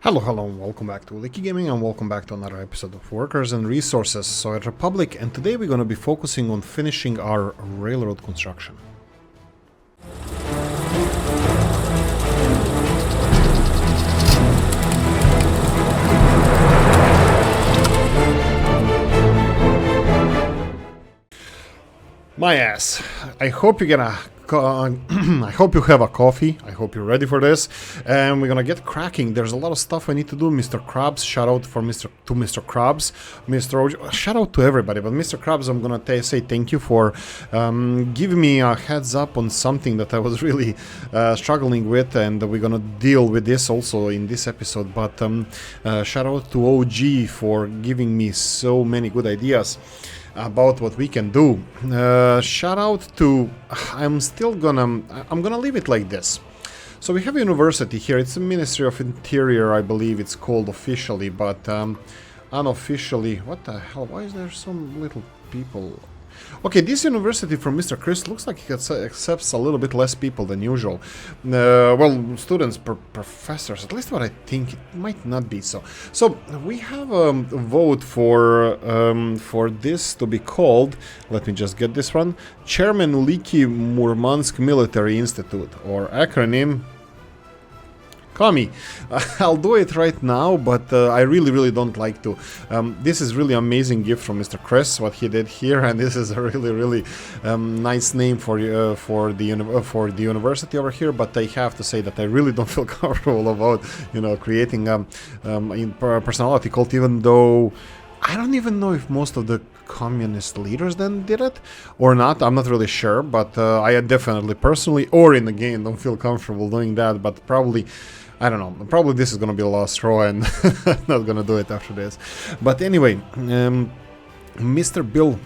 Hello, and welcome back to Oolykee Gaming, and welcome back to another episode of Workers and Resources. So at Republic, and today we're going to be focusing on finishing our railroad construction. My ass. I hope you're gonna I hope you have a coffee. I hope you're ready for this, and we're gonna get cracking. There's a lot of stuff I need to do. Mr. Krabs, shout out for Mr. Krabs, Mr. OG, shout out to everybody. But Mr. Krabs, I'm gonna say thank you for giving me a heads up on something that I was really struggling with, and we're gonna deal with this also in this episode. But shout out to OG for giving me so many good ideas about what we can do. Shout out to... I'm gonna leave it like this. So we have a university here. It's the Ministry of Interior, I believe it's called officially, but unofficially... What the hell? Why is there some little people... Okay, this university from Mr. Chris looks like it accepts a little bit less people than usual. Well, students, professors, at least what I think. It might not be so. So we have a vote for this to be called, let me just get this one, Chairman Oolykee Murmansk Military Institute, or acronym Kami. I'll do it right now, but I really don't like to. This is really amazing gift from Mr. Chris, what he did here, and this is a really nice name for the university over here. But I have to say that I really don't feel comfortable about creating a personality cult, even though I don't even know if most of the communist leaders then did it or not. I'm not really sure, but I definitely personally or in the game don't feel comfortable doing that. But probably, I don't know, probably this is gonna be the last straw, and I'm not gonna do it after this. But anyway, Mr. Bill,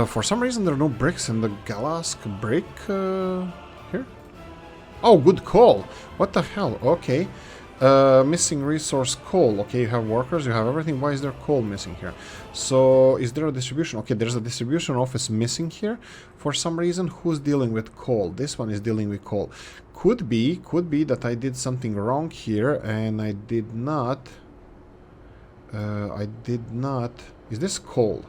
for some reason there are no bricks in the Galask brick here. Oh, good call. What the hell? Okay. Missing resource coal. Okay, you have workers, you have everything. Why is there coal missing here? So, is there a distribution? Okay, there's a distribution office missing here for some reason. Who's dealing with coal? This one is dealing with coal. Could be that I did something wrong here and I did not. Is this coal?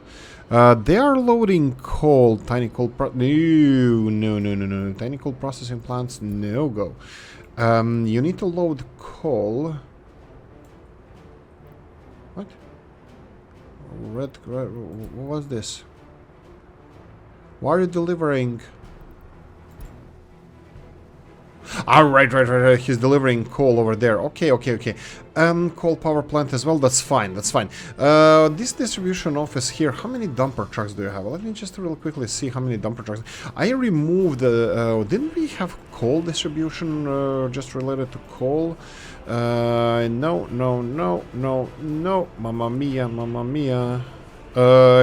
They are loading coal. Tiny coal. No. Tiny coal processing plants. No go. You need to load coal. What? Red, what was this? Why are you delivering? Ah, right. He's delivering coal over there. Okay. Coal power plant as well. That's fine. This distribution office here. How many dumper trucks do you have? Let me just real quickly see how many dumper trucks. I removed the. Didn't we have coal distribution just related to coal? No. Mamma mia.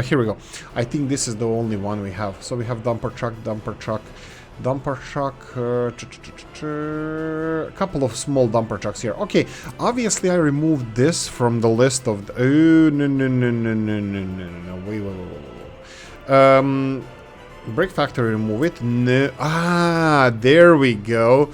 Here we go. I think this is the only one we have. So we have dumper truck, a couple of small dumper trucks here. Okay, obviously I removed this from the list of the, oh, no, wait. Brick factory, remove it. No, there we go.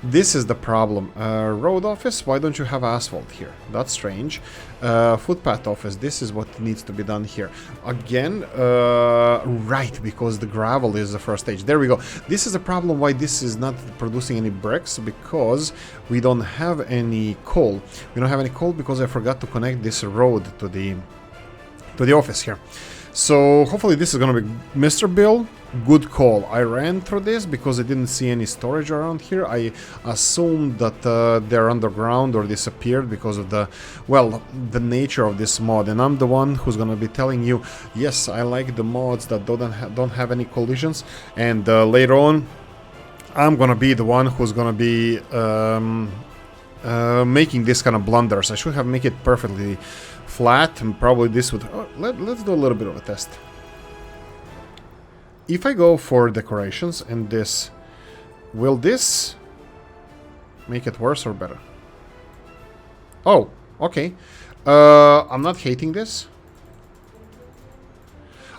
This is the problem. Road office, why don't you have asphalt here? That's strange. Footpath office, this is what needs to be done here. Again, right, because the gravel is the first stage. There we go. This is a problem why this is not producing any bricks, because we don't have any coal. We don't have any coal because I forgot to connect this road to the office here. So hopefully this is gonna be Mr. Bill. Good call. I ran through this because I didn't see any storage around here. I assumed that they're underground or disappeared because of the nature of this mod. And I'm the one who's gonna be telling you, yes, I like the mods that don't have any collisions. And later on, I'm gonna be the one who's gonna be making this kind of blunders. I should have made it perfectly flat, and probably this would... let's do a little bit of a test. If I go for decorations and this, will this make it worse or better? Oh, okay. I'm not hating this.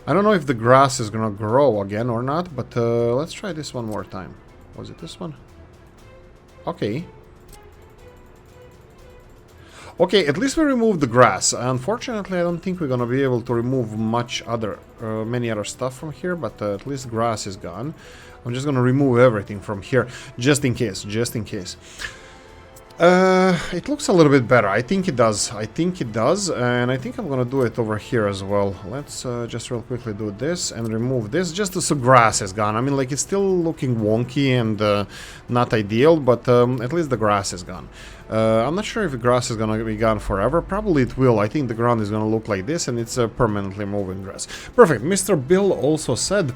I don't know if the grass is gonna grow again or not, but let's try this one more time. Was it this one? Okay. Okay, at least we removed the grass. Unfortunately, I don't think we're gonna be able to remove many other stuff from here, but at least grass is gone. I'm just gonna remove everything from here, just in case, It looks a little bit better. I think it does. And I think I'm gonna do it over here as well. Let's just real quickly do this and remove this, just so grass is gone. I mean, like, it's still looking wonky and not ideal, but at least the grass is gone. I'm not sure if the grass is gonna be gone forever. Probably it will. I think the ground is gonna look like this, and it's permanently moving grass. Perfect. Mr. Bill also said,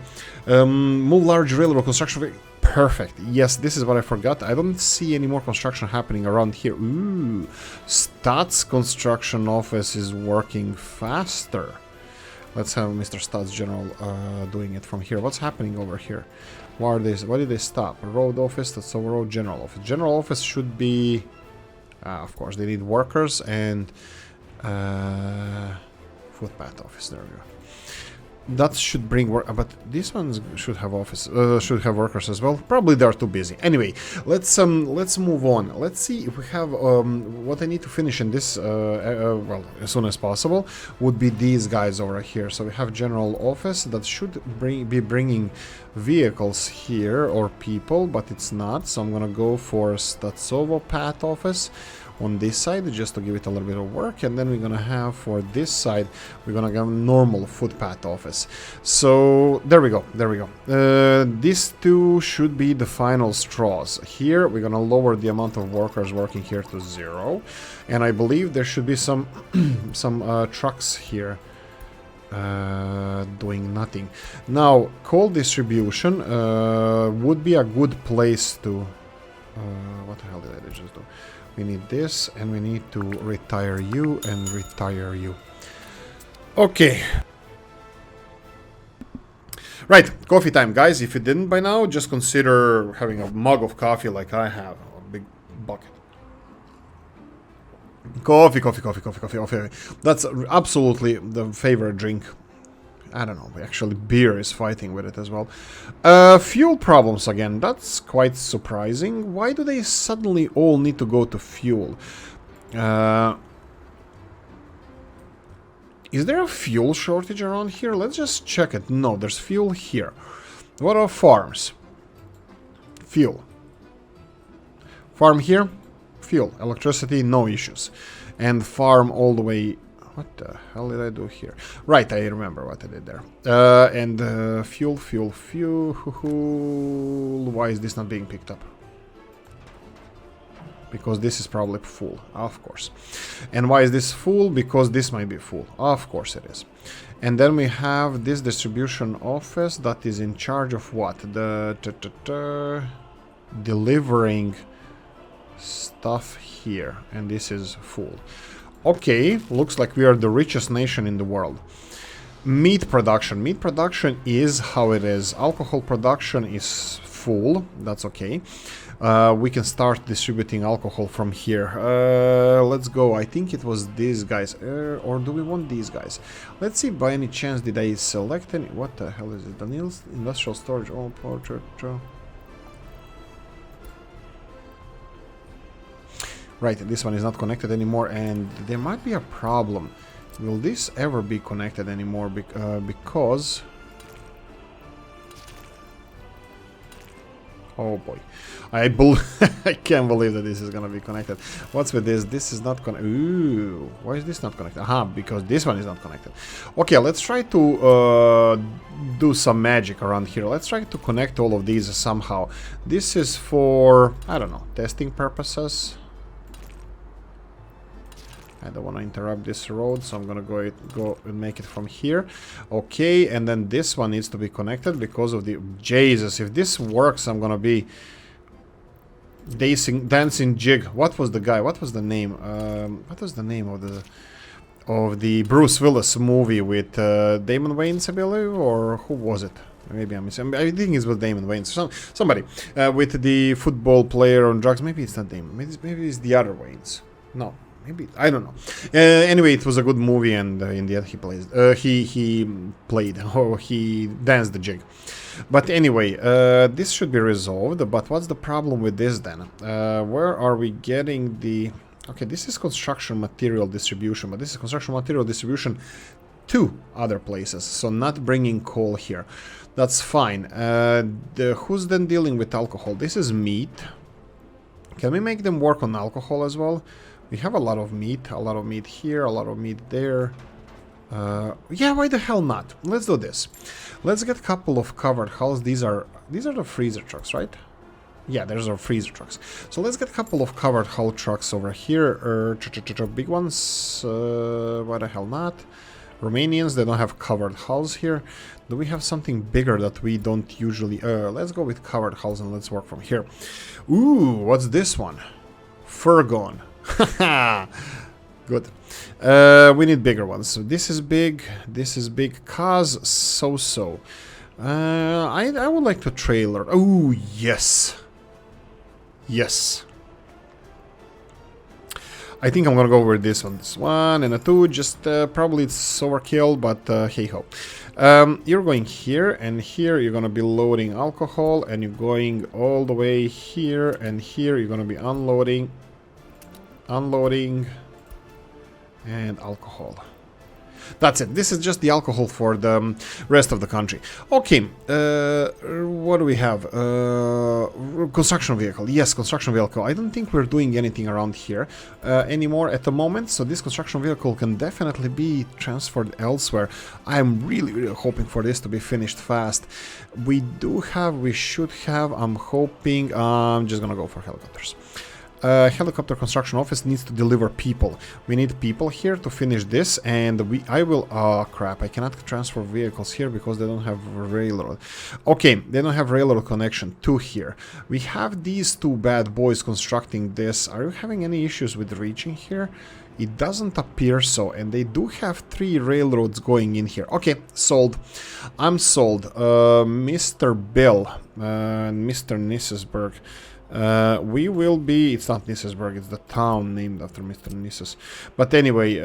move large railroad construction. Perfect. Yes, this is what I forgot. I don't see any more construction happening around here. Ooh, Stats construction office is working faster. Let's have Mr. Stats General doing it from here. What's happening over here? Why did they stop? Road office, that's over road general office. General office should be... of course, they need workers and footpath office. There we go. That should bring work, but these ones should have workers as well. Probably they're too busy. Anyway, let's move on. Let's see if we have what I need to finish in this well, as soon as possible would be these guys over here. So we have general office that should be bringing vehicles here or people, but it's not. So I'm gonna go for Statsovo path office on this side just to give it a little bit of work, and then we're gonna have for this side we're gonna have normal footpath office. So there we go. These two should be the final straws. Here we're gonna lower the amount of workers working here to 0, and I believe there should be some trucks here doing nothing. Now coal distribution would be a good place to what the hell did I just do? We need this, and we need to retire you and retire you. Okay. Right, coffee time, guys. If you didn't by now, just consider having a mug of coffee like I have. A big bucket. Coffee. That's absolutely the favorite drink. I don't know, actually beer is fighting with it as well. Fuel problems again, that's quite surprising. Why do they suddenly all need to go to fuel? Is there a fuel shortage around here? Let's just check it. No, there's fuel here. What are farms? Fuel. Farm here? Fuel. Electricity, no issues. And farm all the way... What the hell did I do here? Right, I remember what I did there. And fuel. Why is this not being picked up? Because this is probably full, of course. And why is this full? Because this might be full. Of course it is. And then we have this distribution office that is in charge of what? The delivering stuff here. And this is full. Okay, looks like we are the richest nation in the world. Meat production. Meat production is how it is. Alcohol production is full. That's okay. We can start distributing alcohol from here. Let's go. I think it was these guys. Or do we want these guys? Let's see, by any chance, did I select any... What the hell is it? Daniel's Industrial Storage. Oh, portrait. Right, this one is not connected anymore, and there might be a problem. Will this ever be connected anymore? Because... Oh boy. I can't believe that this is gonna be connected. What's with this? This is not connected. Ooh, why is this not connected? Aha, because this one is not connected. Okay, let's try to do some magic around here. Let's try to connect all of these somehow. This is for, I don't know, testing purposes. I don't want to interrupt this road, so I'm gonna go and make it from here. Okay, and then this one needs to be connected because of the... Jesus, if this works, I'm gonna be... dancing jig. What was the guy? What was the name? What was the name of the Bruce Willis movie with Damon Wayans, I believe? Or who was it? Maybe I'm missing. I think it was Damon Wayans. Somebody with the football player on drugs. Maybe it's not Damon. Maybe it's the other Wayans. No. Maybe, I don't know. Anyway, it was a good movie, and in the end he played, or he danced the jig. But anyway, this should be resolved. But what's the problem with this then? Where are we getting the Okay, this is construction material distribution, but this is construction material distribution to other places, so not bringing coal here. That's fine. Who's then dealing with alcohol? This is meat. Can we make them work on alcohol as well? We have a lot of meat here, a lot of meat there. Yeah, why the hell not? Let's do this. Let's get a couple of covered hulls. These are the freezer trucks, right? Yeah, there's our freezer trucks. So let's get a couple of covered hull trucks over here. Big ones. Why the hell not? Romanians, they don't have covered hulls here. Do we have something bigger that we don't usually... let's go with covered hulls and let's work from here. Ooh, what's this one? Furgon. Haha. Good. We need bigger ones. So this is big. Cause so-so. I would like to trailer. Oh, yes. Yes. I think I'm gonna go over this one. This one and a two. Just probably it's overkill, but hey ho. You're going here and here. You're gonna be loading alcohol, and you're going all the way here and here. You're gonna be unloading, and alcohol. That's it. This is just the alcohol for the rest of the country. Okay, what do we have? Construction vehicle. Yes, construction vehicle. I don't think we're doing anything around here anymore at the moment, so this construction vehicle can definitely be transferred elsewhere. I'm really hoping for this to be finished fast. We should have, I'm hoping, I'm just gonna go for helicopters. Helicopter construction office needs to deliver people. We need people here to finish this, and oh crap, I cannot transfer vehicles here because they don't have railroad. Okay, they don't have railroad connection to here. We have these two bad boys constructing this. Are you having any issues with reaching here? It doesn't appear so, and they do have 3 railroads going in here. Okay, sold. I'm sold. Mr. Bill and Mr. Nissesberg. We will be... It's not Nissesberg, it's the town named after Mr. Nisses. But anyway,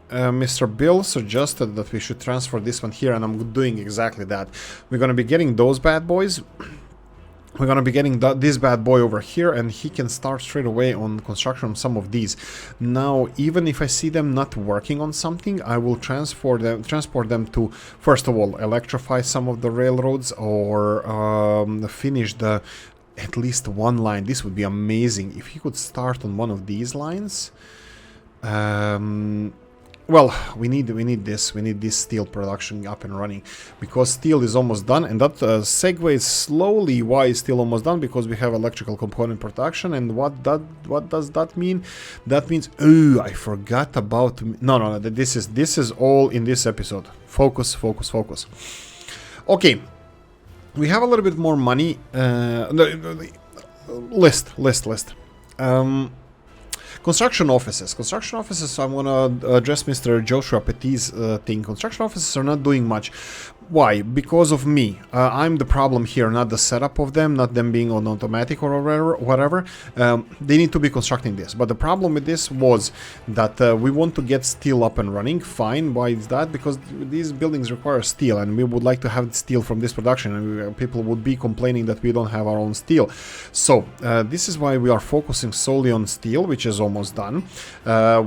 Mr. Bill suggested that we should transfer this one here, and I'm doing exactly that. We're gonna be getting those bad boys. We're gonna be getting this bad boy over here, and he can start straight away on construction on some of these. Now, even if I see them not working on something, I will transport them to, first of all, electrify some of the railroads, or finish at least one line. This would be amazing if he could start on one of these lines. Well, we need this steel production up and running, because steel is almost done, and that segues slowly why it's still almost done, because we have electrical component production. And what does that mean? That means, oh, I forgot about... No, this is all in this episode. Focus. Okay. We have a little bit more money. List. Construction offices, I'm gonna address Mr. Joshua Petit's thing. Construction offices are not doing much. Why? Because of me. I'm the problem here, not the setup of them, not them being on automatic or whatever. They need to be constructing this. But the problem with this was that we want to get steel up and running. Fine. Why is that? Because these buildings require steel, and we would like to have steel from this production, and people would be complaining that we don't have our own steel. So this is why we are focusing solely on steel, which is almost done.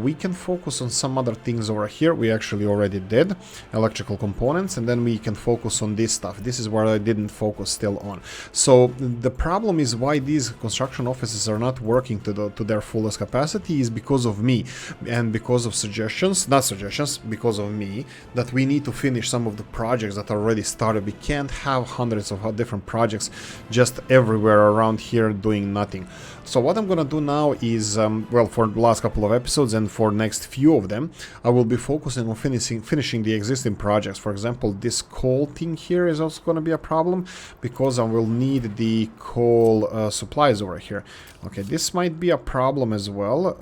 We can focus on some other things over here. We actually already did electrical components, and then we can focus on this stuff. This is where I didn't focus still on. So the problem is why these construction offices are not working to their fullest capacity is because of me, and because of because of me, that we need to finish some of the projects that are already started. We can't have hundreds of different projects just everywhere around here doing nothing. So what I'm gonna do now is, well, for the last couple of episodes and for next few of them, I will be focusing on finishing the existing projects. For example, this coal thing here is also gonna be a problem, because I will need the coal supplies over here. Okay, this might be a problem as well.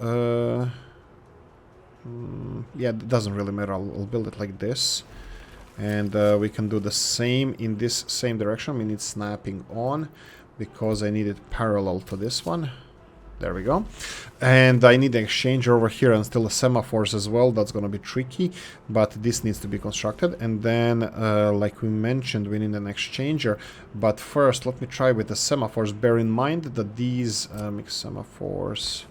Yeah, it doesn't really matter. I'll build it like this. And we can do the same in this same direction. We need snapping on, because I need it parallel to this one. There we go. And I need an exchanger over here and still a semaphores as well. That's going to be tricky, but this needs to be constructed. And then, like we mentioned, we need an exchanger. But first, let me try with the semaphores. Bear in mind that these mix semaphores.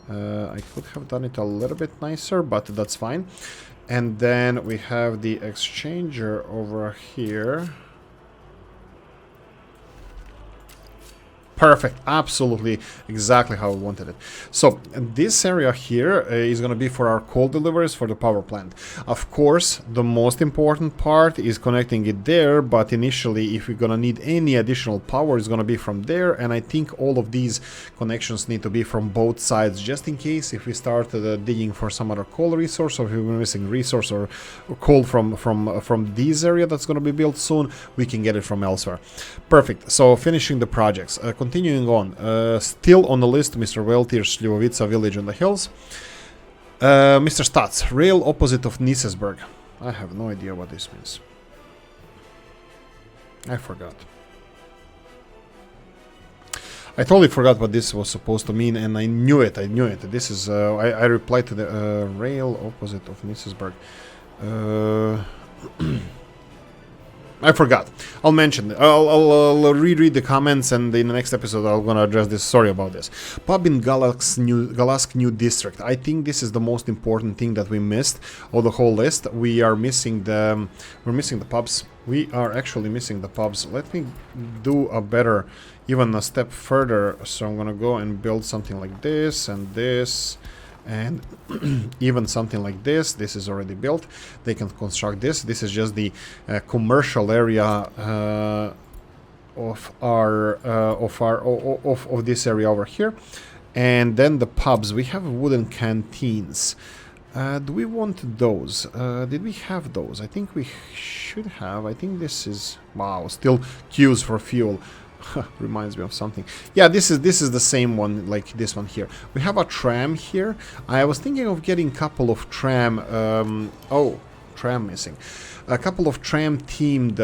I could have done it a little bit nicer, but that's fine. And then we have the exchanger over here. Perfect, absolutely exactly how I wanted it. So this area here is going to be for our coal deliveries for the power plant. Of course, the most important part is connecting it there, but initially if we're going to need any additional power, it's going to be from there. And I think all of these connections need to be from both sides, just in case if we start digging for some other coal resource, or if we're missing resource or coal from this area that's going to be built soon, we can get it from elsewhere. Perfect. So finishing the projects. Continuing on, still on the list, Mr. Weltir, Slivovica village in the hills. Mr. Stats, rail opposite of Nisesberg. I have no idea what this means. I forgot. I totally forgot what this was supposed to mean, and I knew it. This is, I replied to the rail opposite of Nisesberg. I forgot. I'll mention it. I'll reread the comments, and in the next episode I'm gonna address this. Sorry about this. Pub in Galask new district. I think this is the most important thing that we missed of the whole list. We're missing the pubs. We are actually missing the pubs. Let me do a better, even a step further. So I'm gonna go and build something like this and this. And even something like this. This is already built. They can construct this. This is just the commercial area of this area over here. And then the pubs. We have wooden canteens. Do we want those? Did we have those? I think we should have. I think this is, wow, still queues for fuel. Reminds me of something. Yeah, this is the same one, like this one here. We have a tram here. I was thinking of getting a couple of tram. Oh, tram missing. A couple of tram themed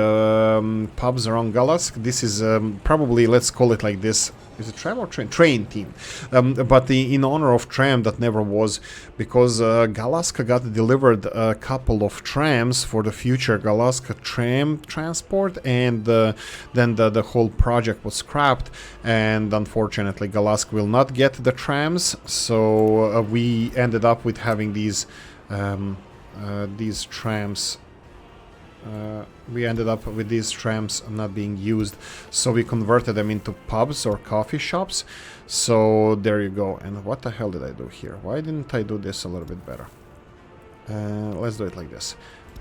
pubs around Galask. This is probably, let's call it like this. Is it tram or train? Train team. But in honor of tram that never was, because Galask got delivered a couple of trams for the future Galask tram transport, and then the whole project was scrapped, and unfortunately Galask will not get the trams, so we ended up with having these trams. We ended up with these trams not being used, so we converted them into pubs or coffee shops. So there you go. And what the hell did I do here? Why didn't I do this a little bit better? Let's do it like this.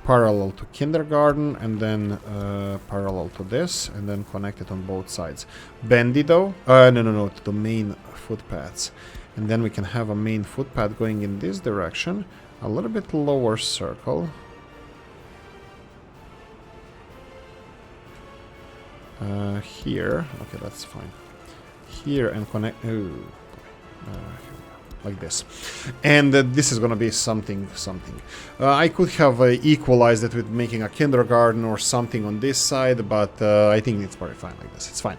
Parallel to kindergarten, and then parallel to this, and then connect it on both sides. Bendy though? No, to the main footpaths. And then we can have a main footpath going in this direction. A little bit lower circle. Here, okay, that's fine. Here and connect, like this, and this is gonna be something. I could have equalized it with making a kindergarten or something on this side, but I think it's very fine like this. It's fine.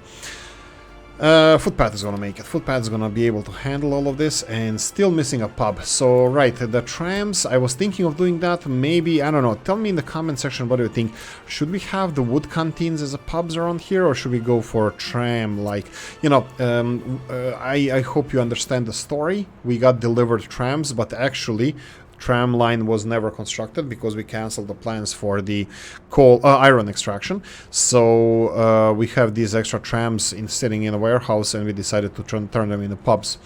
Footpath is gonna make it. Footpath is gonna be able to handle all of this, and still missing a pub. So, right, the trams, I was thinking of doing that. Maybe, I don't know. Tell me in the comment section what do you think. Should we have the wood canteens as a pubs around here, or should we go for tram? Like, you know, I hope you understand the story. We got delivered trams, but actually tram line was never constructed because we canceled the plans for the coal iron extraction. So we have these extra trams sitting in a warehouse, and we decided to turn them into pubs.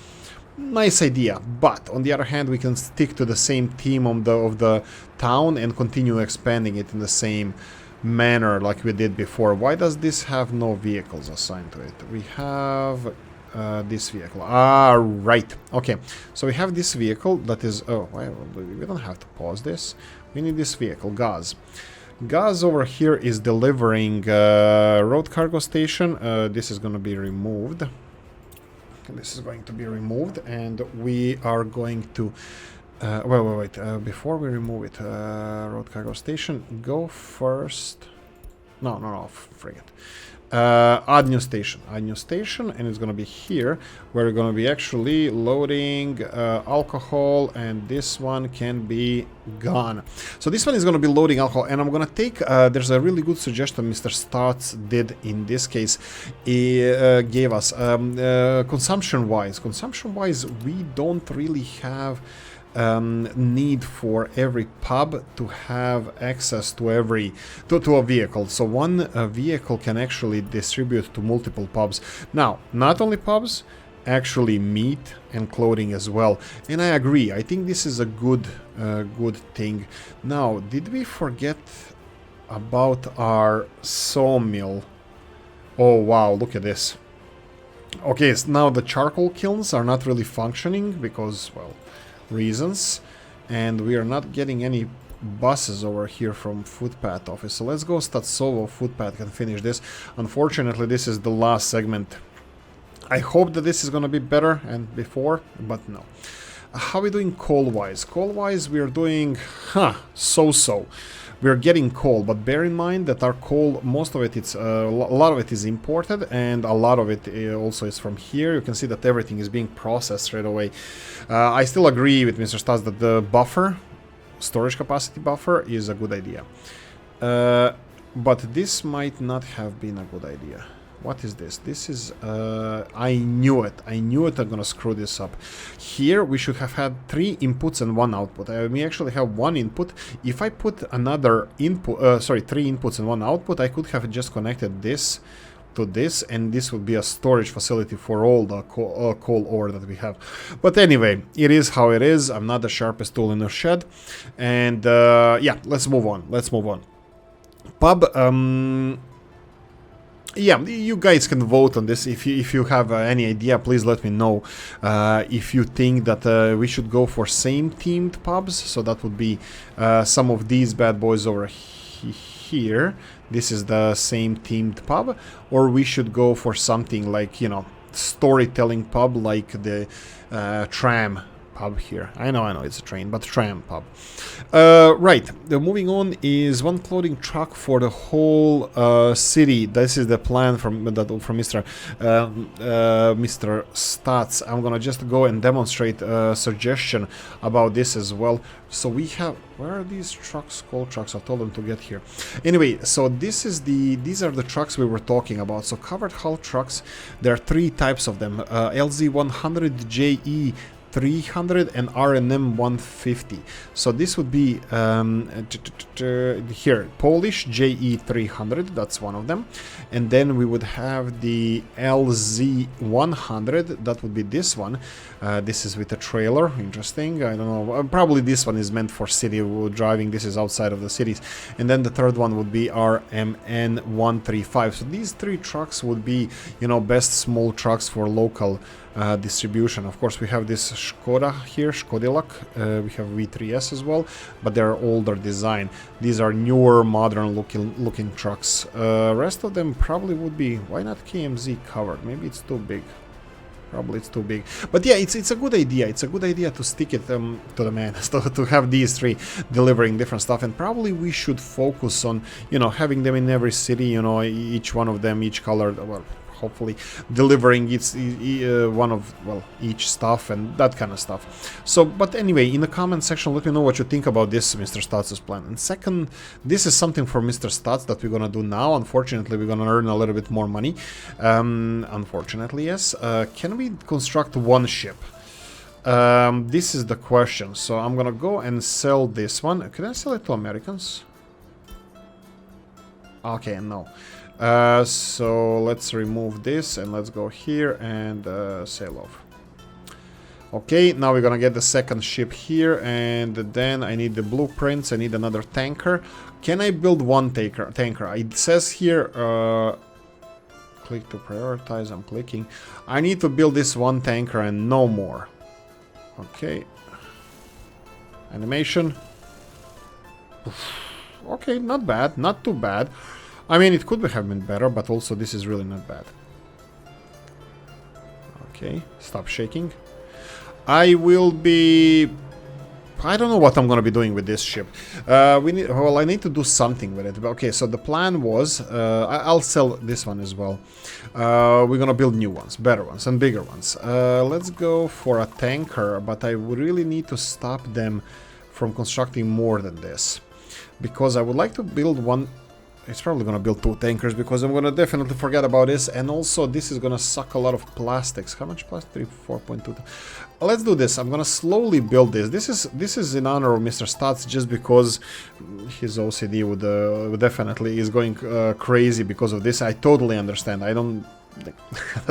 Nice idea, but on the other hand, we can stick to the same theme of the town and continue expanding it in the same manner like we did before. Why does this have no vehicles assigned to it? We have this vehicle. Ah, right. Okay, so we have this vehicle that is... Oh, we don't have to pause this. We need this vehicle, Gaz. Gaz over here is delivering road cargo station. This is going to be removed. This is going to be removed, and we are going to... wait. Before we remove it, road cargo station, go first... No, frig it. Add new station, and it's gonna be here where we're gonna be actually loading alcohol, and this one can be gone. So this one is gonna be loading alcohol, and I'm gonna take there's a really good suggestion Mr. Stotts did in this case. He gave us consumption wise, we don't really have need for every pub to have access to every to a vehicle. So one vehicle can actually distribute to multiple pubs. Now, not only pubs, actually meat and clothing as well. And I agree. I think this is a good thing. Now, did we forget about our sawmill? Oh wow, look at this. Okay, so now the charcoal kilns are not really functioning because, well, reasons, and we are not getting any buses over here from footpath office. So let's go Statsovo footpath and finish this. Unfortunately, this is the last segment. I hope that this is gonna be better and before, but no. How are we doing coal wise? Coal wise, we are doing so. We're getting coal, but bear in mind that our coal, most of it, it's a lot of it is imported, and a lot of it also is from here. You can see that everything is being processed straight away. I still agree with Mr. Stas that the buffer, storage capacity buffer, is a good idea. But this might not have been a good idea. What is this? This is, I knew it. I'm gonna screw this up. Here we should have had 3 inputs and 1 output. We actually have 1 input. If I put another input, 3 inputs and 1 output, I could have just connected this to this, and this would be a storage facility for all the coal ore that we have. But anyway, it is how it is. I'm not the sharpest tool in the shed. And yeah, let's move on. Pub, yeah, you guys can vote on this. If you have any idea, please let me know. If you think that we should go for same themed pubs, so that would be some of these bad boys over here. This is the same themed pub, or we should go for something like, you know, storytelling pub, like the tram pub here. I know it's a train, but tram pub. Right, moving on is 1 clothing truck for the whole city. This is the plan from Mr. Stats. I'm gonna just go and demonstrate a suggestion about this as well. So we have, where are these trucks? Coal trucks. I told them to get here. Anyway, so these are the trucks we were talking about. So covered hull trucks. There are 3 types of them: LZ100, JE 300 and RNM 150. So this would be here, Polish JE 300, that's one of them. And then we would have the LZ 100, that would be this one. This is with a trailer, interesting. I don't know, probably this one is meant for city driving. This is outside of the cities. And then the third one would be RMN 135. So these 3 trucks would be, you know, best small trucks for local distribution. Of course, we have this Skoda here, Skodilak. We have V3S as well, but they're older design. These are newer, modern looking trucks. Rest of them probably would be, why not KMZ covered? Maybe it's too big. Probably it's too big. But yeah, it's a good idea. It's a good idea to stick it to the man, to have these 3 delivering different stuff. And probably we should focus on, you know, having them in every city, you know, each one of them, each color, well, hopefully delivering one of, well, each stuff and that kind of stuff. So, but anyway, in the comment section, let me know what you think about this Mr. Stats' plan. And second, this is something for Mr. Stats that we're gonna do now. Unfortunately, we're gonna earn a little bit more money. Unfortunately, yes. Can we construct 1 ship? This is the question. So I'm gonna go and sell this one. Can I sell it to Americans? Okay, no. So let's remove this and let's go here and sail off. Okay, now we're gonna get the second ship here, and then I need the blueprints. I need another tanker. Can I build 1 tanker? It says here, click to prioritize. I'm clicking. I need to build this 1 tanker and no more. Okay. Animation. Okay, not bad, not too bad. I mean, it could have been better, but also this is really not bad. Okay, stop shaking. I will be I don't know what I'm gonna be doing with this ship. Well, I need to do something with it. Okay, so the plan was, I'll sell this one as well. We're gonna build new ones, better ones, and bigger ones. Let's go for a tanker, but I would really need to stop them from constructing more than this. Because I would like to build one. It's probably gonna build 2 tankers because I'm gonna definitely forget about this, and also this is gonna suck a lot of plastics. How much plastic? 4.2. Let's do this. I'm gonna slowly build this. This is in honor of Mr. Stats, just because his OCD would definitely is going crazy because of this. I totally understand. I don't.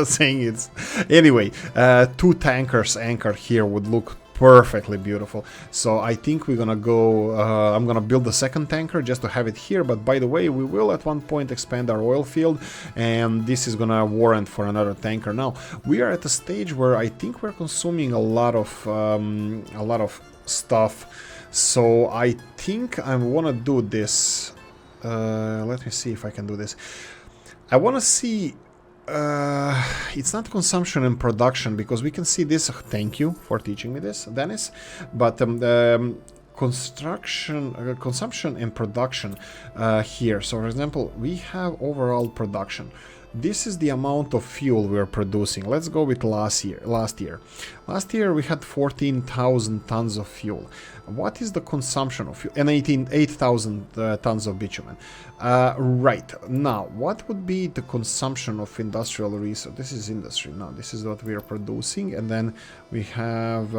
Saying it's anyway. 2 tankers anchored here would look perfectly beautiful. So I think we're gonna go, I'm gonna build the second tanker just to have it here, but by the way, we will at one point expand our oil field, and this is gonna warrant for another tanker. Now we are at a stage where I think we're consuming a lot of stuff, so I think I want to do this. Let me see if I can do this. I want to see. It's not consumption and production, because we can see this. Thank you for teaching me this, Dennis. But consumption and production here. So, for example, we have overall production. This is the amount of fuel we're producing. Let's go with last year. Last year we had 14,000 tons of fuel. What is the consumption of fuel? And 8,000 tons of bitumen. Right. Now, what would be the consumption of industrial resource? This is industry. Now, this is what we are producing. And then we have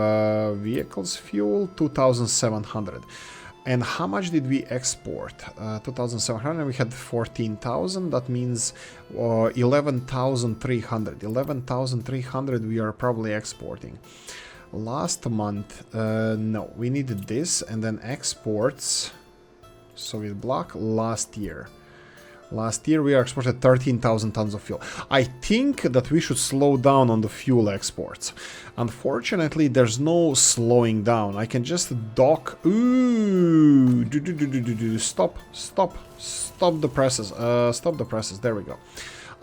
vehicles fuel, 2,700. And how much did we export? 2,700, we had 14,000, that means 11,300. 11,300 we are probably exporting. Last month, no, we needed this, and then exports, Soviet bloc, last year. Last year we exported 13,000 tons of fuel. I think that we should slow down on the fuel exports. Unfortunately, there's no slowing down. I can just dock. Ooh, stop the presses. Stop the presses. There we go.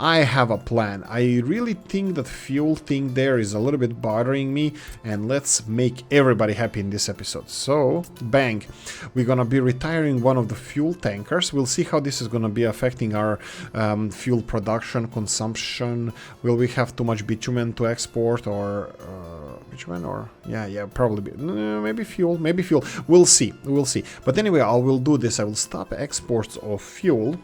I have a plan. I really think that fuel thing there is a little bit bothering me, and let's make everybody happy in this episode. So, bang. We're gonna be retiring one of the fuel tankers. We'll see how this is gonna be affecting our fuel production, consumption. Will we have too much bitumen to export, or bitumen, or yeah, probably maybe fuel. We'll see. But anyway, I will do this. I will stop exports of fuel.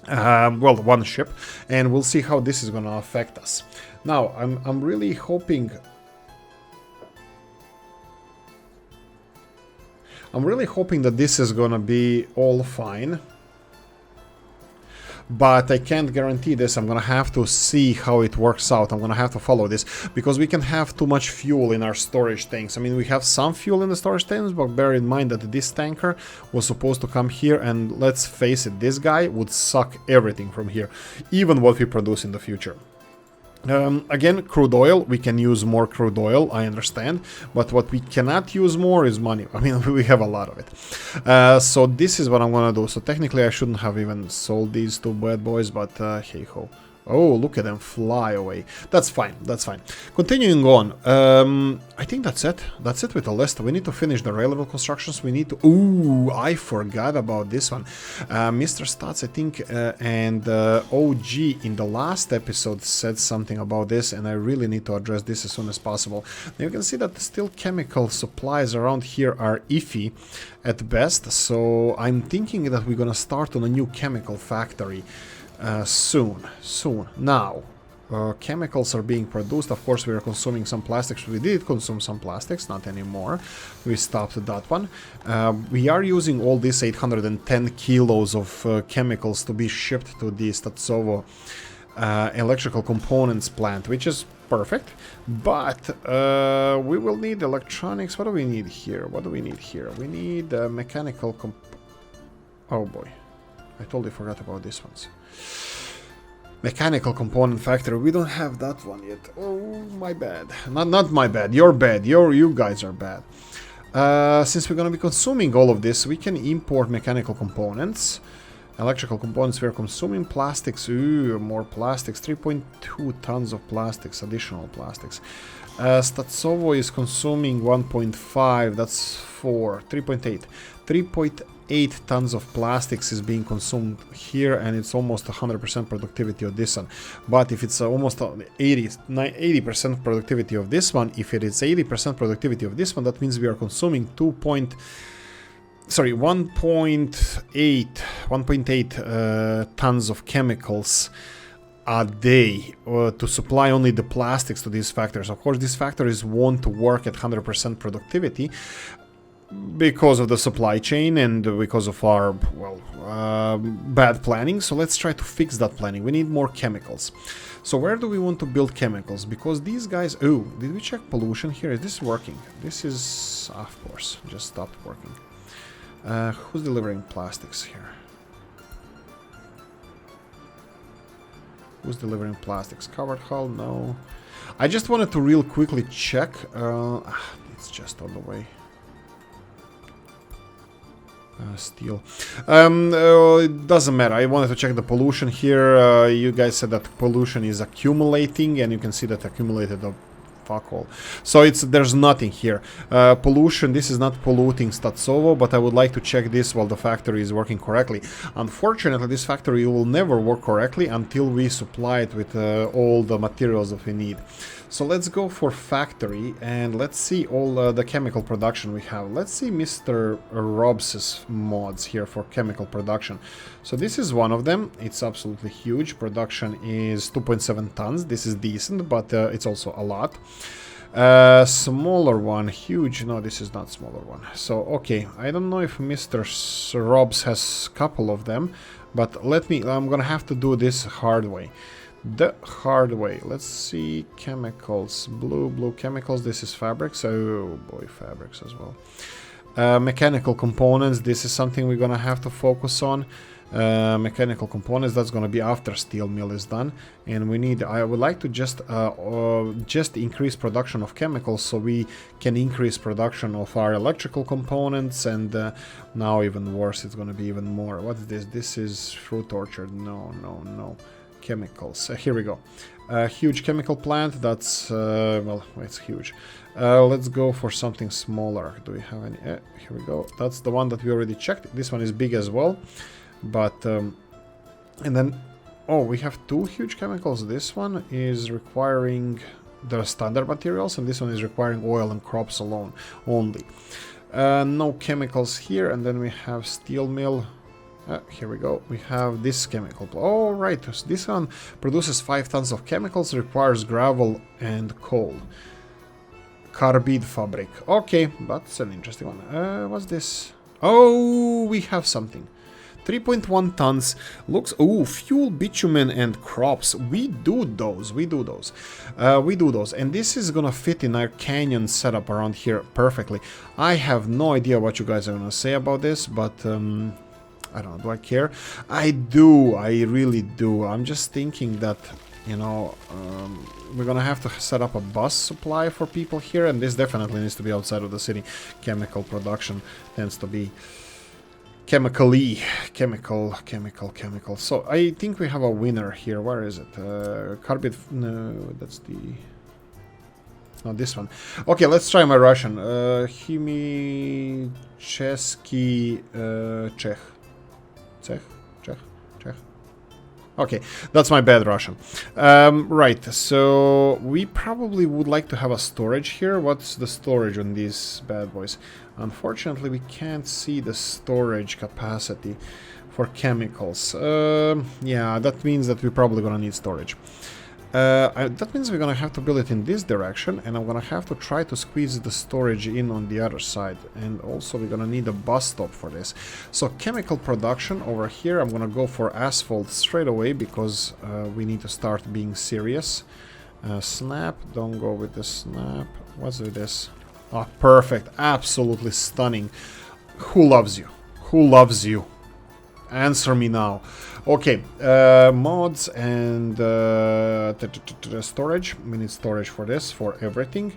Well, one ship, and we'll see how this is going to affect us. Now, I'm really hoping. That this is going to be all fine. But I can't guarantee this. I'm gonna have to see how it works out. I'm gonna have to follow this, because we can have too much fuel in our storage tanks. I mean, we have some fuel in the storage tanks, but bear in mind that this tanker was supposed to come here, and let's face it, this guy would suck everything from here, even what we produce in the future. Again, crude oil, we can use more crude oil, I understand, but what we cannot use more is money. I mean, we have a lot of it. So this is what I'm gonna do. So technically I shouldn't have even sold these 2 bad boys, but hey ho. Oh, look at them fly away. That's fine. Continuing on. I think that's it. That's it with the list. We need to finish the rail level constructions. We need to... Ooh, I forgot about this one. Mr. Stats, I think, and OG in the last episode said something about this, and I really need to address this as soon as possible. Now you can see that still chemical supplies around here are iffy at best, so I'm thinking that we're gonna start on a new chemical factory. Soon. Now, chemicals are being produced. Of course, we are consuming some plastics. We did consume some plastics, not anymore. We stopped that one. We are using all these 810 kilos of chemicals to be shipped to the Statsovo electrical components plant, which is perfect. But we will need electronics. What do we need here? We need mechanical oh boy. I totally forgot about these ones. Mechanical component factory. We don't have that one yet. Oh, my bad. Not my bad. You're bad. You guys are bad. Since we're going to be consuming all of this, we can import mechanical components. Electrical components, we're consuming plastics. Ooh, more plastics. 3.2 tons of plastics, additional plastics. Statsovo is consuming 1.5, that's 4, 3.8. 3.8 tons of plastics is being consumed here, and it's almost 100% productivity of this one. But if it's almost 80% productivity of this one, if it is 80% productivity of this one, that means we are consuming 1.8 tons of chemicals a day to supply only the plastics to these factories. Of course, these factories won't work at 100% productivity because of the supply chain and because of our, well, bad planning. So let's try to fix that planning. We need more chemicals. So where do we want to build chemicals? Because these guys... Oh, did we check pollution here? Is this working? This is, of course, just stopped working. Who's delivering plastics here? Who's delivering plastics? Covered hull? No. I just wanted to real quickly check. It's just on the way. Steel. It doesn't matter. I wanted to check the pollution here. You guys said that pollution is accumulating, and you can see that accumulated a fuck all. So there's nothing here. Pollution, this is not polluting Statsovo, but I would like to check this while the factory is working correctly. Unfortunately, this factory will never work correctly until we supply it with all the materials that we need. So let's go for factory and let's see all the chemical production we have. Let's see Mr. Rob's mods here for chemical production. So this is one of them. It's absolutely huge. Production is 2.7 tons. This is decent, but it's also a lot. Smaller one, huge. No, this is not smaller one. So, okay. I don't know if Mr. Rob's has a couple of them, but I'm gonna have to do this hard way. The hard way. Let's see chemicals. Blue chemicals. This is fabrics. Oh boy, fabrics as well. Mechanical components. This is something we're gonna have to focus on. Mechanical components. That's gonna be after steel mill is done, and we need. I would like to just increase production of chemicals so we can increase production of our electrical components. And now even worse, it's gonna be even more. What is this? This is fruit orchard. No. Chemicals. Here we go. Huge chemical plant. That's well, it's huge. Let's go for something smaller. Do we have any? Here we go. That's the one that we already checked. This one is big as well, but and then we have two huge chemicals. This one is requiring the standard materials, and this one is requiring oil and crops alone only. No chemicals here, and then we have steel mill. Here we go. We have this chemical. Oh, right. This one produces 5 tons of chemicals, requires gravel and coal. Carbide fabric. Okay, that's an interesting one. What's this? Oh, we have something. 3.1 tons. Looks... Oh, fuel, bitumen, and crops. We do those. And this is gonna fit in our canyon setup around here perfectly. I have no idea what you guys are gonna say about this, but... I don't know, do I care? I do, I really do. I'm just thinking that, you know, we're gonna have to set up a bus supply for people here, and this definitely needs to be outside of the city. Chemical production tends to be chemical. So I think we have a winner here. Where is it? Carbide, no, that's the... No, this one. Okay, let's try my Russian. Chimicheski Czech. Czech. Okay, that's my bad Russian. Right, so we probably would like to have a storage here. What's the storage on these bad boys? Unfortunately, we can't see the storage capacity for chemicals. Yeah, that means that we're probably gonna need storage. That means we're gonna have to build it in this direction, and I'm gonna have to try to squeeze the storage in on the other side. And also we're gonna need a bus stop for this. So chemical production over here, I'm gonna go for asphalt straight away because we need to start being serious. Snap, don't go with the snap. What's with this? Oh, perfect, absolutely stunning. Who loves you? Who loves you? Answer me now. Okay, mods and storage. We need storage for this, for everything.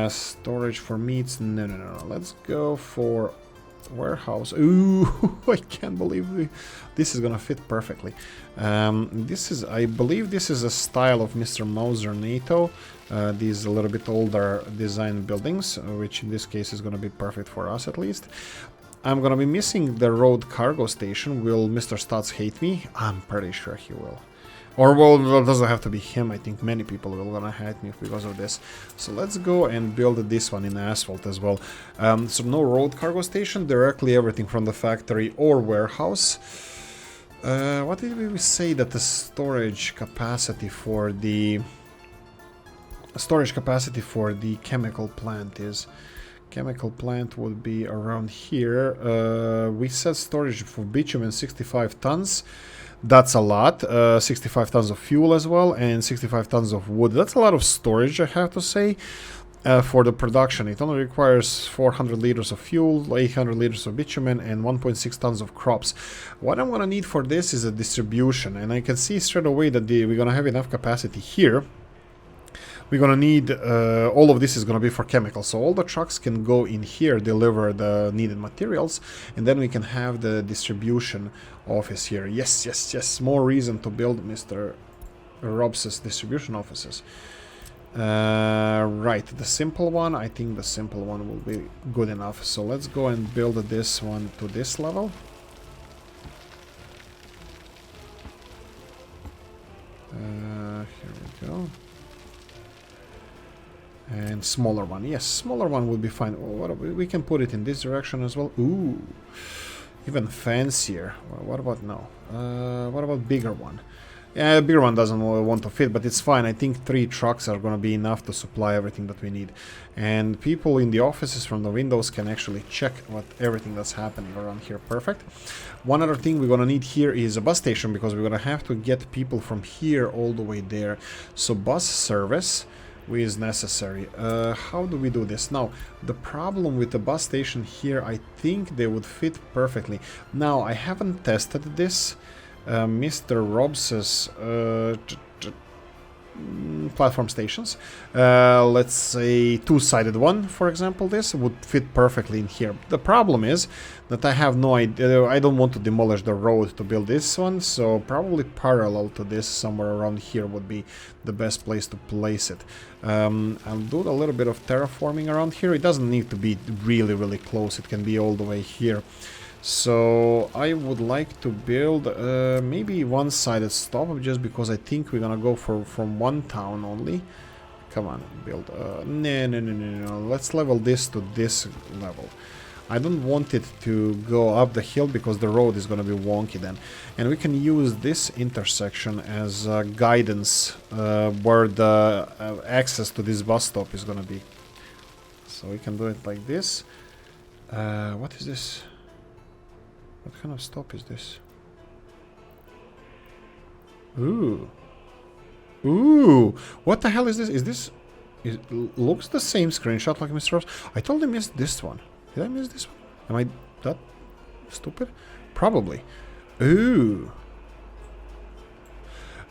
Storage for meats. No. Let's go for warehouse. Ooh, I can't believe this is gonna fit perfectly. I believe this is a style of Mr. Moser NATO. these a little bit older design buildings, which in this case is going to be perfect for us at least. I'm going to be missing the road cargo station. Will Mr. Stutz hate me? I'm pretty sure he will. Or, well, it doesn't have to be him. I think many people will gonna hate me because of this. So let's go and build this one in asphalt as well. So no road cargo station, directly everything from the factory or warehouse. What did we say that the storage capacity for the chemical plant is? Chemical plant would be around here. We said storage for bitumen 65 tons. That's a lot. 65 tons of fuel as well, and 65 tons of wood. That's a lot of storage, I have to say, for the production. It only requires 400 liters of fuel, 800 liters of bitumen, and 1.6 tons of crops. What I'm going to need for this is a distribution, and I can see straight away that we're going to have enough capacity here. We're going to need, all of this is going to be for chemicals, so all the trucks can go in here, deliver the needed materials, and then we can have the distribution office here. Yes, yes, yes, more reason to build Mr. Robs's distribution offices. Right, the simple one, I think the simple one will be good enough. So let's go and build this one to this level. Here we go. And smaller one, yes, smaller one would be fine. Oh, we can put it in this direction as well. Ooh, even fancier. What about now? What about bigger one? Yeah, bigger one doesn't want to fit, but it's fine. I think 3 trucks are going to be enough to supply everything that we need. And people in the offices from the windows can actually check everything that's happening around here. Perfect. One other thing we're going to need here is a bus station, because we're going to have to get people from here all the way there. So bus service is necessary. How do we do this? Now, the problem with the bus station here, I think they would fit perfectly. Now, I haven't tested this. Mr. Robs's platform stations. Let's say 2-sided one, for example, this would fit perfectly in here. The problem is that I have no idea. I don't want to demolish the road to build this one, so probably parallel to this, somewhere around here would be the best place to place it. I'll do a little bit of terraforming around here. It doesn't need to be really, really close. It can be all the way here. So I would like to build maybe one-sided stop, just because I think we're gonna go from one town only. Come on, build. No. Let's level this to this level. I don't want it to go up the hill because the road is gonna be wonky then. And we can use this intersection as guidance where the access to this bus stop is gonna be. So we can do it like this. What is this? What kind of stop is this? Ooh. Ooh. What the hell is this? Is this... It looks the same screenshot like Mr. Ross. I totally missed this one. Did I miss this one? Am I that stupid? Probably. Ooh.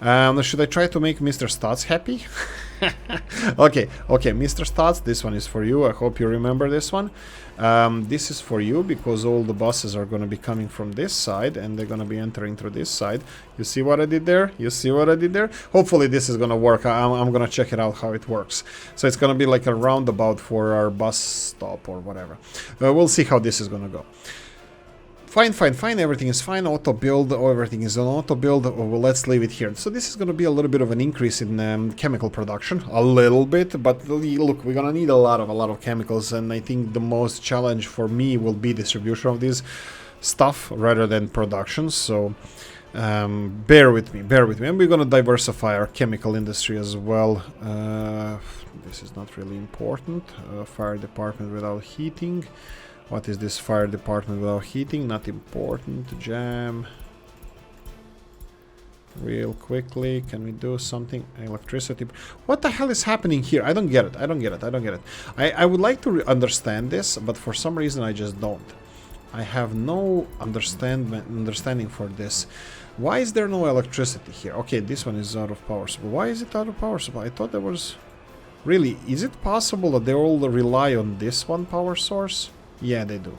Should I try to make Mr. Stutz happy? Okay, Mr. Stutz, this one is for you. I hope you remember this one. This is for you because all the buses are going to be coming from this side and they're going to be entering through this side. You see what I did there? You see what I did there? Hopefully this is going to work. I'm going to check it out how it works. So it's going to be like a roundabout for our bus stop or whatever. We'll see how this is going to go. Fine, everything is fine, auto build, everything is on auto build, well, let's leave it here. So this is going to be a little bit of an increase in chemical production, a little bit, but look, we're going to need a lot of chemicals, and I think the most challenge for me will be distribution of this stuff rather than production, so bear with me, and we're going to diversify our chemical industry as well. This is not really important. Fire department without heating. What is this fire department without heating? Not important. Jam. Real quickly, can we do something? Electricity. What the hell is happening here? I don't get it. I would like to understand this, but for some reason I just don't. I have no understanding for this. Why is there no electricity here? Okay, this one is out of power supply. Why is it out of power supply? I thought there was... Really, is it possible that they all rely on this one power source? Yeah, they do.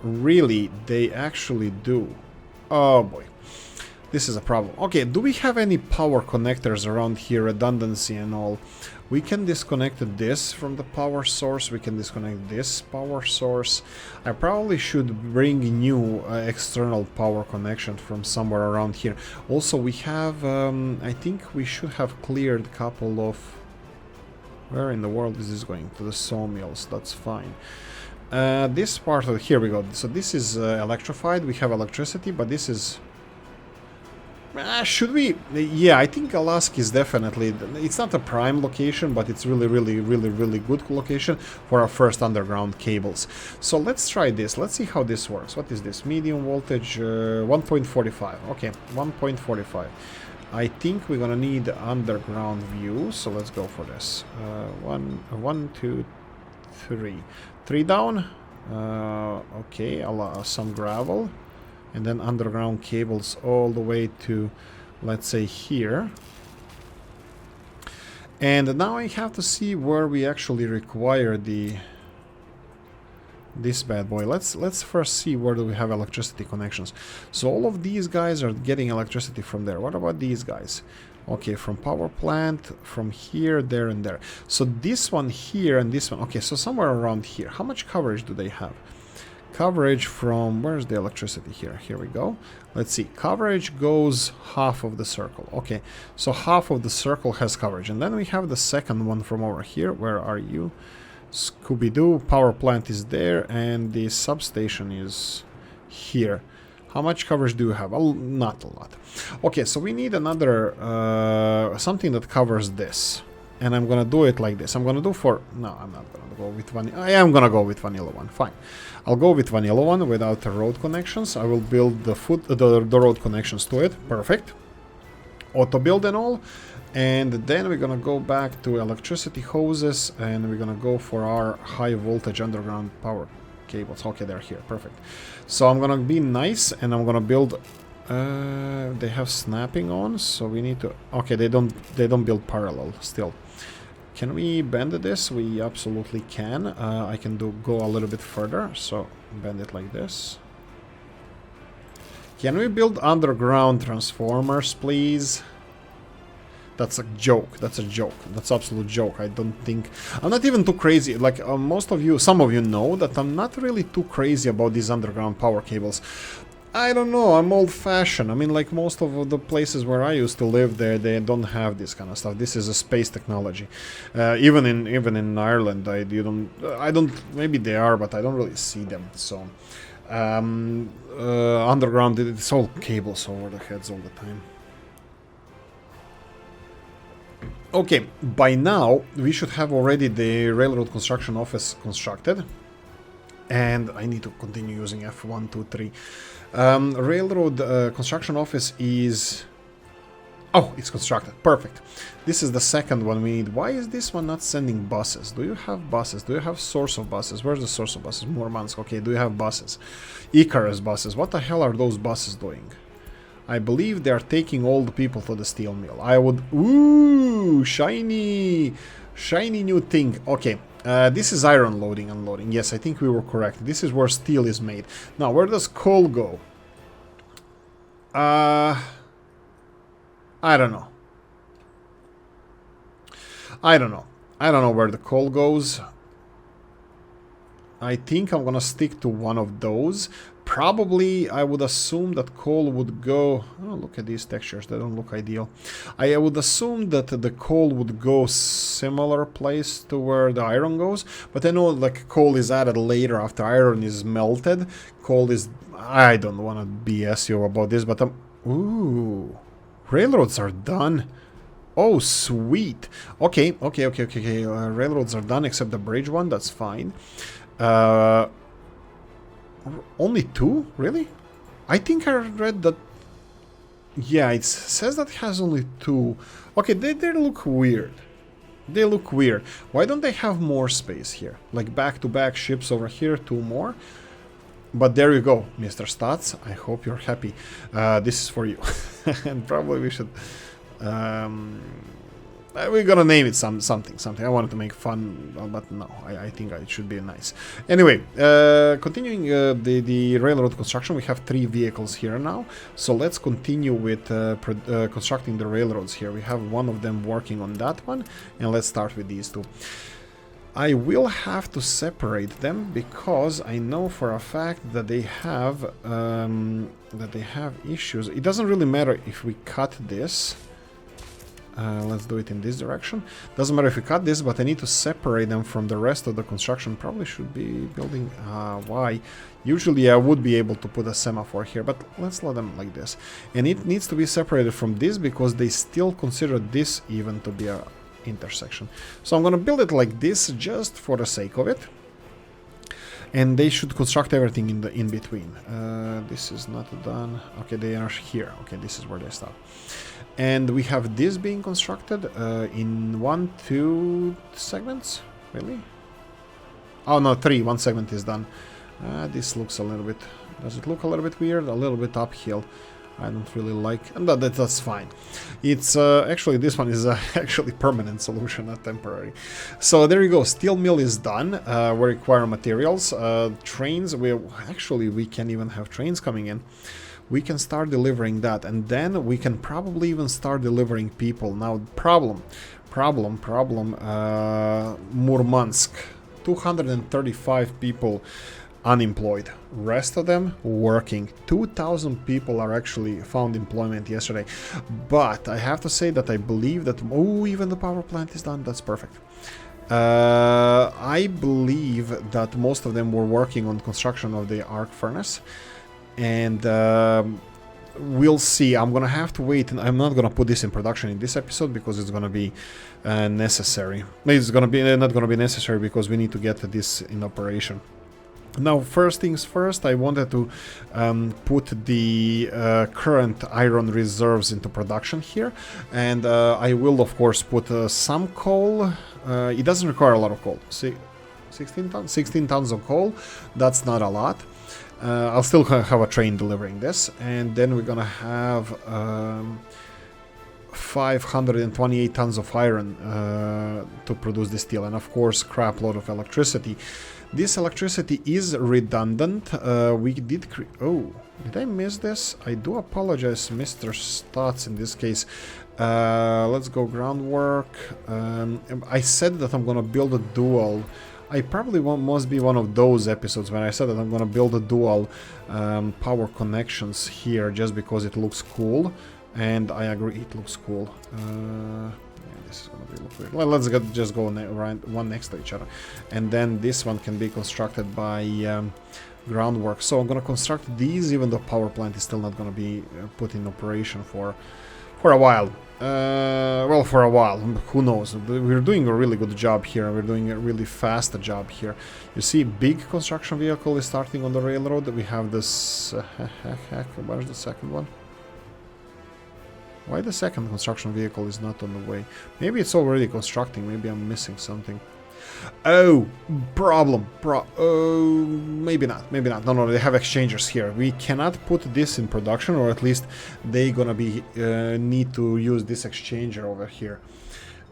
Really, they actually do. Oh boy. This is a problem. Okay, do we have any power connectors around here, redundancy and all? We can disconnect this from the power source. We can disconnect this power source. I probably should bring new external power connection from somewhere around here. Also, we have, I think we should have cleared a couple of... Where in the world is this going? To the sawmills, that's fine. This part of... Here we go. So this is electrified. We have electricity, but this is... should we? Yeah, I think Alaska is definitely... It's not a prime location, but it's really good location for our first underground cables. So let's try this. Let's see how this works. What is this? Medium voltage 1.45. Okay, 1.45. I think we're gonna need underground view, so let's go for this. One, two, three. 3 down. Okay, some gravel. And then underground cables all the way to, let's say, here. And now I have to see where we actually require this bad boy. Let's first see where do we have electricity connections. So all of these guys are getting electricity from there. What about these guys? Okay, from power plant, from here, there, and there. So this one here and this one. Okay, so somewhere around here. How much coverage do they have? Coverage from... Where's the electricity here? Here we go. Let's see. Coverage goes half of the circle. Okay, so half of the circle has coverage. And then we have the second one from over here. Where are you? Scooby-Doo. Power plant is there. And the substation is here. How much coverage do you have? Well, not a lot. Okay, so we need another... something that covers this. And I'm gonna do it like this. I'm gonna do for... No, I'm not gonna go with vanilla. I am gonna go with vanilla one. Fine. I'll go with vanilla one without the road connections. I will build the road connections to it. Perfect. Auto build and all. And then we're gonna go back to electricity hoses and we're gonna go for our high voltage underground power cables. Okay, they're here. Perfect. So I'm gonna be nice and I'm gonna build... they have snapping on, so we need to... Okay, they don't build parallel still. Can we bend this? We absolutely can. I can go a little bit further, so bend it like this. Can we build underground transformers, please? That's a joke. That's a joke. That's absolute joke. I don't think... I'm not even too crazy. Like, some of you know that I'm not really too crazy about these underground power cables. I don't know, I'm old-fashioned. I mean, like most of the places where I used to live, they don't have this kind of stuff. This is a space technology. Even in Ireland, I don't. Maybe they are, but I don't really see them. So, underground, it's all cables over the heads all the time. Okay, by now we should have already the railroad construction office constructed. And I need to continue using F1, 2, 3. Railroad construction office is... Oh, it's constructed. Perfect. This is the second one we need. Why is this one not sending buses? Do you have buses? Do you have source of buses? Where's the source of buses? Murmansk. Okay, do you have buses? Icarus buses. What the hell are those buses doing? I believe they are taking all the people to the steel mill. I would... Ooh, shiny! Shiny new thing. Okay. This is iron loading, unloading. Yes, I think we were correct. This is where steel is made. Now, where does coal go? I don't know. I don't know where the coal goes. I think I'm gonna stick to one of those. Probably, I would assume that coal would go... Oh, look at these textures. They don't look ideal. I would assume that the coal would go similar place to where the iron goes. But I know, like, coal is added later after iron is melted. Coal is... I don't want to BS you about this, but ooh. Railroads are done. Oh, sweet. Okay. Railroads are done except the bridge one. That's fine. Only 2? Really? I think I read that... Yeah, it says that it has only 2. Okay, they look weird. They look weird. Why don't they have more space here? Like back-to-back ships over here, 2 more. But there you go, Mr. Stats. I hope you're happy. This is for you. And probably we should... We're gonna name it something. I wanted to make fun, but no, I think it should be nice. Anyway, continuing the railroad construction, we have 3 vehicles here now. So let's continue with constructing the railroads here. We have one of them working on that one, and let's start with these 2. I will have to separate them because I know for a fact that they have issues. It doesn't really matter if we cut this. Let's do it in this direction. Doesn't matter if we cut this, but I need to separate them from the rest of the construction. Probably should be building... why? Usually I would be able to put a semaphore here, but let's let them like this. And it needs to be separated from this because they still consider this even to be a intersection. So I'm gonna build it like this just for the sake of it. And they should construct everything in between. This is not done. Okay, they are here. Okay, this is where they stop. And we have this being constructed in 1, 2 segments. Really? Oh no, 3. 1 segment is done. This looks a little bit... Does it look a little bit weird? A little bit uphill. I don't really like... And that's fine. It's actually, this one is actually permanent solution, not temporary. So there you go. Steel mill is done. We require materials. Trains, we can even have trains coming in. We can start delivering that, and then we can probably even start delivering people. Now, problem, Murmansk, 235 people unemployed, rest of them working. 2,000 people are actually found employment yesterday, but I have to say that I believe that, oh, even the power plant is done. That's perfect. I believe that most of them were working on construction of the arc furnace. And we'll see. I'm gonna have to wait, and I'm not gonna put this in production in this episode because it's gonna be necessary. It's gonna be not gonna be necessary because we need to get this in operation. Now, first things first, I wanted to put the current iron reserves into production here, and I will of course put some coal. It doesn't require a lot of coal. See, 16 tons of coal. That's not a lot. I'll still have a train delivering this, and then we're gonna have 528 tons of iron to produce the steel, and of course crap load of electricity. This electricity is redundant. We did oh, did I miss this? I do apologize, Mr. Stotts, in this case. Let's go groundwork. I said that I'm gonna build a dual. I probably must be one of those episodes when I said that I'm gonna build a dual power connections here just because it looks cool, and I agree, it looks cool. Yeah, this is gonna be look weird. Well, let's just go one next to each other, and then this one can be constructed by groundwork. So I'm gonna construct these, even though power plant is still not gonna be put in operation for a while. Well, for a while, who knows. We're doing a really good job here. We're doing a really fast job here. You see, big construction vehicle is starting on the railroad. We have this... where's the second one? Why the second construction vehicle is not on the way? Maybe it's already constructing. Maybe I'm missing something. Oh, problem. Maybe not. No, they have exchangers here. We cannot put this in production, or at least they gonna be need to use this exchanger over here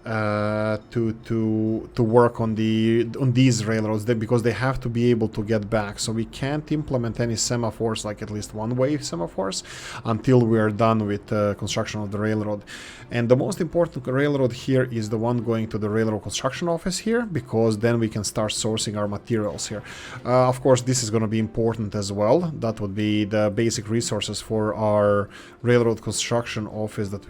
to work on these railroads, because they have to be able to get back. So we can't implement any semaphores, like at least one-way semaphores, until we are done with construction of the railroad. And the most important railroad here is the one going to the railroad construction office here, because then we can start sourcing our materials here. Of course, this is going to be important as well. That would be the basic resources for our railroad construction office that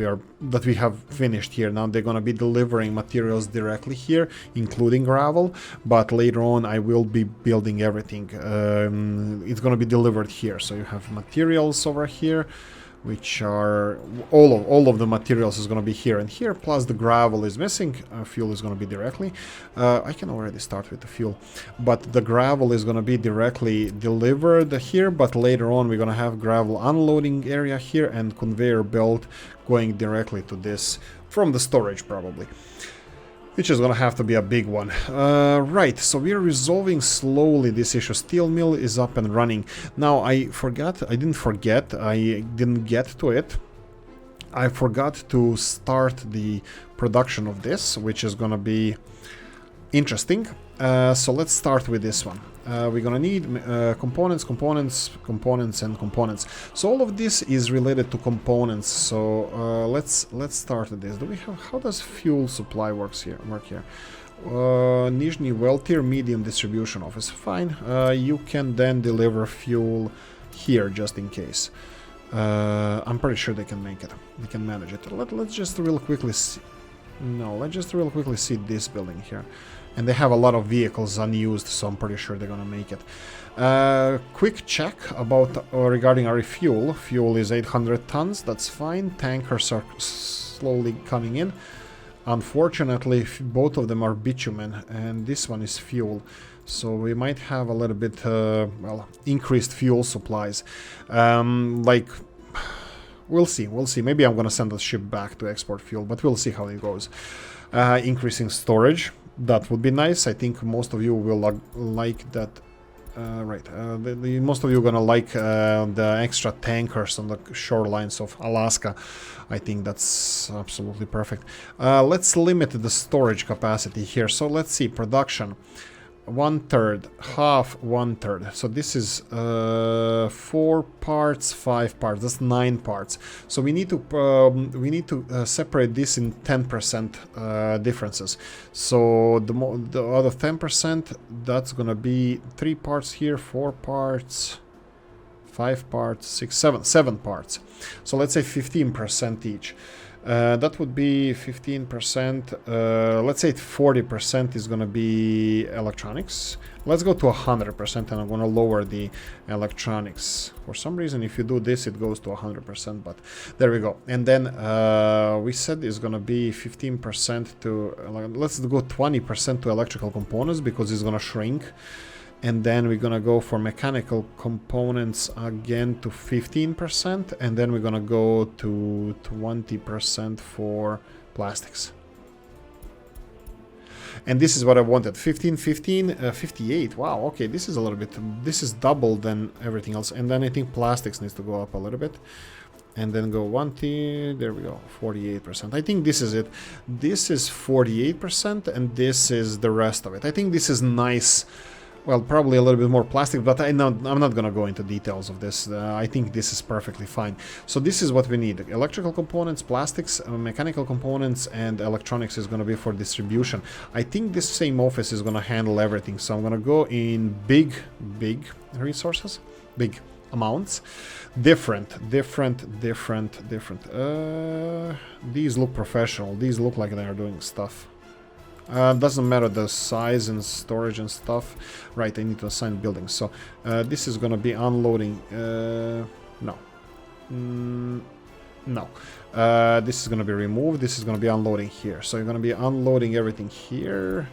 we have finished here. Now they're going to be delivering materials directly here, including gravel, but later on I will be building everything. It's going to be delivered here. So you have materials over here, which are all of the materials is going to be here and here, plus the gravel is missing. Fuel is going to be directly. I can already start with the fuel, but the gravel is going to be directly delivered here, but later on we're going to have gravel unloading area here and conveyor belt going directly to this from the storage probably, which is gonna have to be a big one. Right, so we are resolving slowly this issue. Steel mill is up and running. Now I didn't get to it. I forgot to start the production of this, which is gonna be interesting. So let's start with this one. We're gonna need components, and components. So all of this is related to components. So let's start with this. Do we have? How does fuel supply work here? Nizhny Well-tier medium distribution office. Fine. You can then deliver fuel here just in case. I'm pretty sure they can make it. They can manage it. Let's just real quickly see. No, let's just real quickly see this building here. And they have a lot of vehicles unused, so I'm pretty sure they're gonna make it. Quick check about regarding our fuel. Fuel is 800 tons. That's fine. Tankers are slowly coming in. Unfortunately, both of them are bitumen, and this one is fuel. So we might have a little bit, well, increased fuel supplies. Like, we'll see. Maybe I'm gonna send the ship back to export fuel, but we'll see how it goes. Increasing storage. That would be nice. I think most of you will like that. Right. Most of you are gonna like the extra tankers on the shorelines of Alaska. I think that's absolutely perfect. Let's limit the storage capacity here. So let's see, production. 1/3, half, 1/3. So this is 4 parts, 5 parts. That's 9 parts. So we need to separate this in 10% differences. So the other 10%, that's gonna be 3 parts here, 4 parts, 5 parts, 6, 7 parts. So let's say 15% each. That would be 15%. Let's say 40% is going to be electronics. Let's go to 100%, and I'm going to lower the electronics. For some reason, if you do this, it goes to 100%, but there we go. And then we said it's going to be 15% to, let's go 20% to electrical components, because it's going to shrink. And then we're gonna go for mechanical components again to 15%, and then we're gonna go to 20% for plastics. And this is what I wanted. 15, 15, 58. Wow, okay, this is a little bit, this is double than everything else. And then I think plastics needs to go up a little bit. And then go 1T, there we go, 48%. I think this is it. This is 48%, and this is the rest of it. I think this is nice. Well, probably a little bit more plastic, but I'm not going to go into details of this. I think this is perfectly fine. So this is what we need. Electrical components, plastics, mechanical components, and electronics is going to be for distribution. I think this same office is going to handle everything. So I'm going to go in big resources, big amounts. Different. These look professional. These look like they are doing stuff. Doesn't matter the size and storage and stuff. Right, I need to assign buildings. So this is gonna be unloading. No. This is gonna be removed. This is gonna be unloading here. So you're gonna be unloading everything here.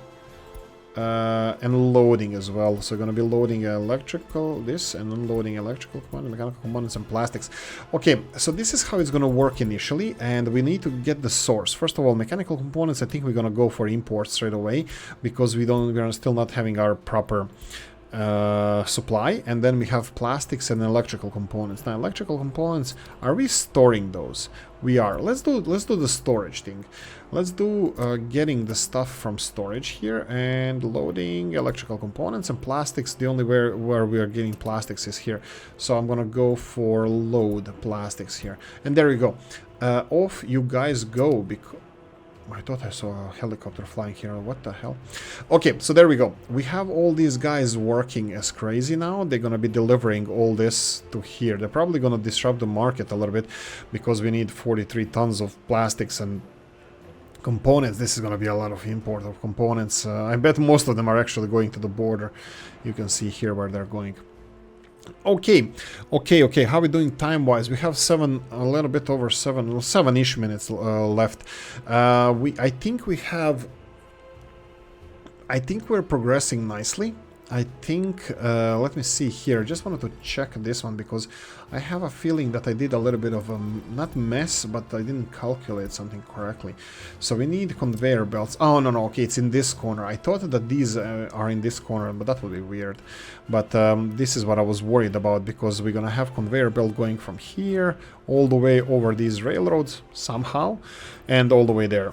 And loading as well. So you're going to be loading electrical, this, and unloading electrical components, mechanical components, and plastics. Okay, so this is how it's going to work initially, and we need to get the source. First of all, mechanical components, I think we're going to go for import straight away, because we're still not having our proper supply. And then we have plastics and electrical components. Now, electrical components, are we storing those? We are. Let's do the storage thing. Let's do getting the stuff from storage here and loading electrical components and plastics. The only where we are getting plastics is here. So I'm gonna go for load plastics here. And there we go. Off you guys go, because I thought I saw a helicopter flying here. What the hell? Okay, so there we go. We have all these guys working as crazy now. They're going to be delivering all this to here. They're probably going to disrupt the market a little bit, because we need 43 tons of plastics and components. This is going to be a lot of import of components. I bet most of them are actually going to the border. You can see here where they're going. Okay. How are we doing time-wise? We have a little bit over 7-ish minutes left. I think we're progressing nicely. I think, let me see here, just wanted to check this one because I have a feeling that I did a little bit of a, not mess, but I didn't calculate something correctly. So we need conveyor belts. Oh, no, no, okay, it's in this corner. I thought that these are in this corner, but that would be weird. But this is what I was worried about, because we're gonna have conveyor belt going from here all the way over these railroads somehow, and all the way there.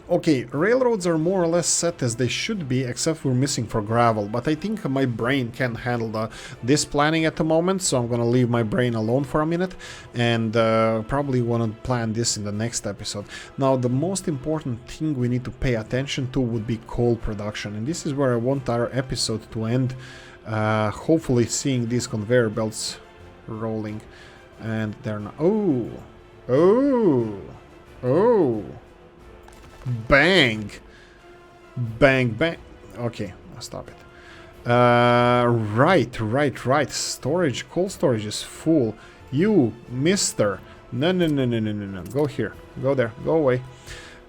Okay, railroads are more or less set as they should be, except we're missing for gravel, but I think my brain can handle this planning at the moment, so I'm gonna leave my brain alone for a minute, and probably wanna plan this in the next episode. Now, the most important thing we need to pay attention to would be coal production, and this is where I want our episode to end, hopefully seeing these conveyor belts rolling, and they're not... Oh! Oh! Oh! Bang! Bang, bang. Okay, I'll stop it. Right. Storage, cold storage is full. You, mister. No. Go here. Go there. Go away.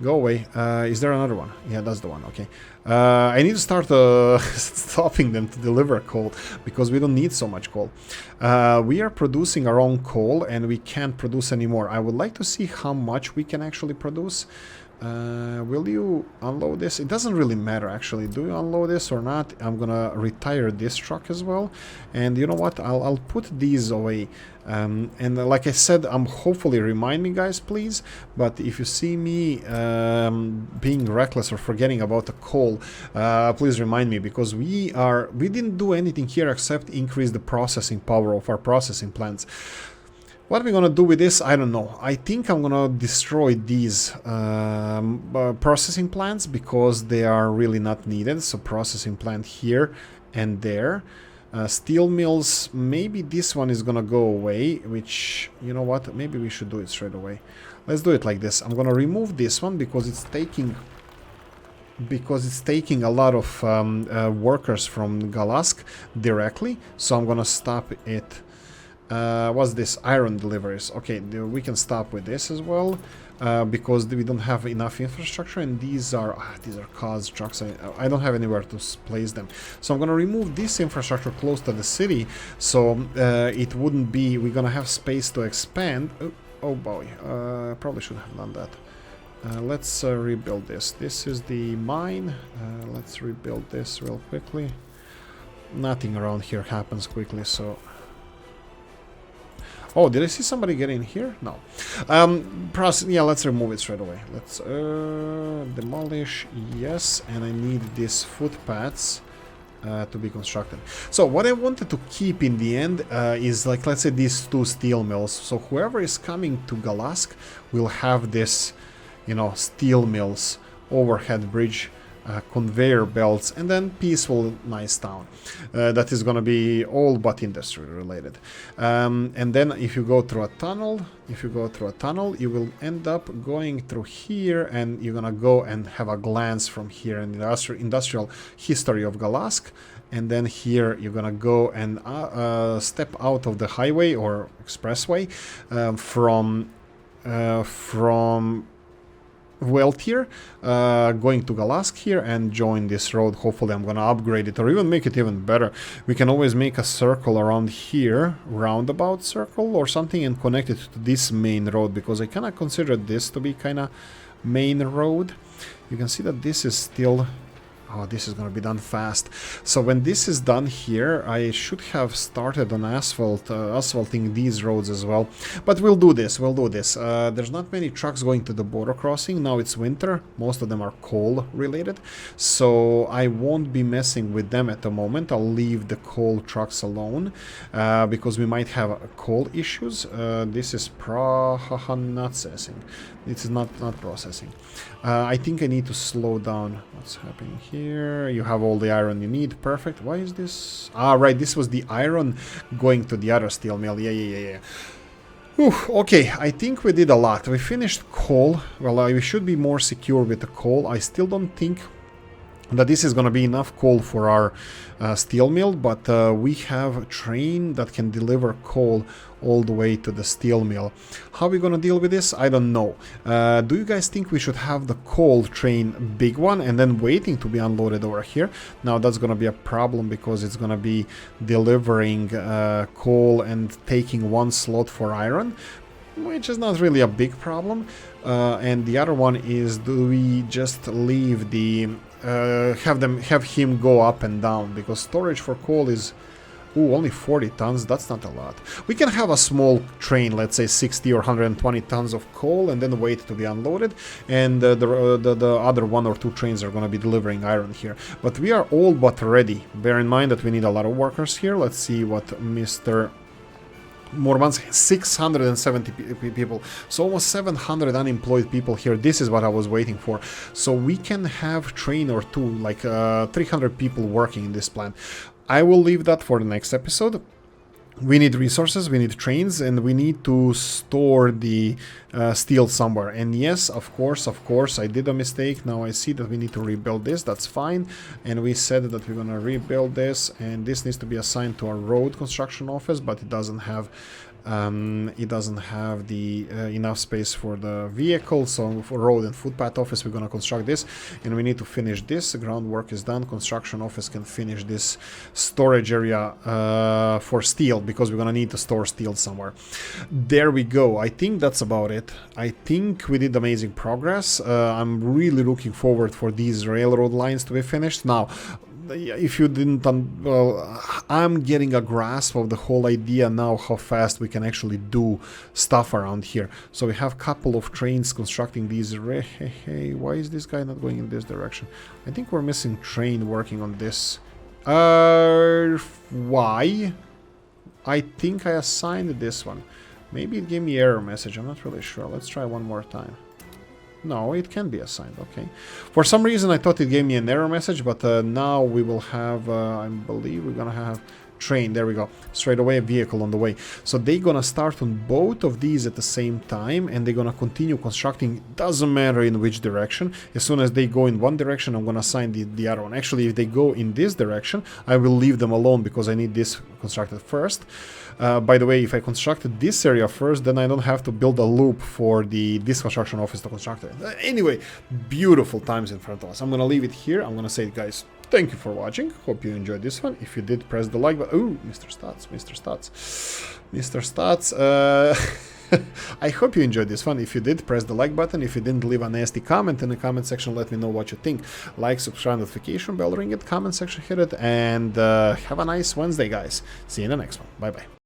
Go away. Is there another one? Yeah, that's the one. Okay. I need to start stopping them to deliver coal, because we don't need so much coal. We are producing our own coal, and we can't produce anymore. I would like to see how much we can actually produce. Will you unload this? It doesn't really matter, actually. Do you unload this or not? I'm gonna retire this truck as well, and you know what, I'll put these away, and like I said, I'm hopefully remind me, guys, please, but if you see me being reckless or forgetting about the coal, please remind me, because we didn't do anything here except increase the processing power of our processing plants. What we're gonna do with this, I don't know. I think I'm gonna destroy these processing plants, because they are really not needed. So processing plant here and there. Steel mills, maybe this one is gonna go away, which, you know what, maybe we should do it straight away. Let's do it like this. I'm gonna remove this one because it's taking a lot of workers from Galask directly. So I'm gonna stop it. What's this? Iron deliveries. Okay, we can stop with this as well, because we don't have enough infrastructure, and these are cars, trucks. I don't have anywhere to place them, so I'm gonna remove this infrastructure close to the city, so it wouldn't be. We're gonna have space to expand. Oh boy, probably should have done that. Let's rebuild this. This is the mine. Let's rebuild this real quickly. Nothing around here happens quickly, so. Oh, did I see somebody get in here? No. Yeah, let's remove it straight away. Let's demolish, yes, and I need these footpaths to be constructed. So what I wanted to keep in the end is, like, let's say these two steel mills. So whoever is coming to Galask will have this, you know, steel mills, overhead bridge, conveyor belts, and then peaceful, nice town. That is gonna be all but industry related. And then if you go through a tunnel, you will end up going through here, and you're gonna go and have a glance from here in the industrial history of Galask. And then here you're gonna go and step out of the highway or expressway from Weltier, going to Galask here, and join this road. Hopefully I'm gonna upgrade it or even make it even better. We can always make a circle around here, roundabout circle or something, and connect it to this main road, because I kinda consider this to be kinda main road. You can see that this is still... Oh, this is gonna be done fast. So when this is done here, I should have started on asphalting these roads as well. But we'll do this, There's not many trucks going to the border crossing. Now it's winter. Most of them are coal related. So I won't be messing with them at the moment. I'll leave the coal trucks alone, because we might have coal issues. This is processing. This is not processing. I think I need to slow down. What's happening here? You have all the iron you need. Perfect. Why is this? Ah, right. This was the iron going to the other steel mill. Yeah. Whew, okay, I think we did a lot. We finished coal. Well, we should be more secure with the coal. I still don't think that this is going to be enough coal for our steel mill, but we have a train that can deliver coal all the way to the steel mill. How are we going to deal with this? I don't know. Do you guys think we should have the coal train, big one, and then waiting to be unloaded over here? Now that's going to be a problem because it's going to be delivering coal and taking one slot for iron, which is not really a big problem. And the other one is, do we just leave the have him go up and down, because storage for coal is only 40 tons. That's not a lot. We can have a small train, let's say 60 or 120 tons of coal, and then wait to be unloaded, and the other 1 or 2 trains are going to be delivering iron here. But we are all but ready. Bear in mind that we need a lot of workers here. Let's see what Mr. Mormans, 670 people, so almost 700 unemployed people here. This is what I was waiting for. So we can have train or two, like 300 people working in this plant. I will leave that for the next episode. We need resources, we need trains, and we need to store the steel somewhere. And yes, of course, I did a mistake. Now I see that we need to rebuild this. That's fine. And we said that we're gonna rebuild this, and this needs to be assigned to our road construction office, but it doesn't have the enough space for the vehicle. So for road and footpath office, we're gonna construct this, and we need to finish this. Groundwork is done. Construction office can finish this storage area for steel, because we're gonna need to store steel somewhere. There we go. I think that's about it. I think we did amazing progress. I'm really looking forward for these railroad lines to be finished. Now, if you didn't, well, I'm getting a grasp of the whole idea now, how fast we can actually do stuff around here. So we have a couple of trains constructing these. Hey, why is this guy not going in this direction? I think we're missing train working on this. Why? I think I assigned this one. Maybe it gave me error message. I'm not really sure. Let's try one more time. No, it can be assigned, okay. For some reason I thought it gave me an error message, but now we will have, I believe we're gonna have train, there we go, straight away a vehicle on the way. So they're gonna start on both of these at the same time, and they're gonna continue constructing, doesn't matter in which direction. As soon as they go in one direction, I'm gonna assign the other one. Actually, if they go in this direction, I will leave them alone, because I need this constructed first. By the way, if I constructed this area first, then I don't have to build a loop for this construction office to construct it. Anyway, beautiful times in front of us. I'm gonna leave it here. I'm gonna say, guys, thank you for watching. Hope you enjoyed this one. If you did, press the like button. Ooh, Mr. Stats. I hope you enjoyed this one. If you did, press the like button. If you didn't, leave a nasty comment in the comment section. Let me know what you think. Like, subscribe, notification bell, ring it, comment section, hit it, and have a nice Wednesday, guys. See you in the next one. Bye-bye.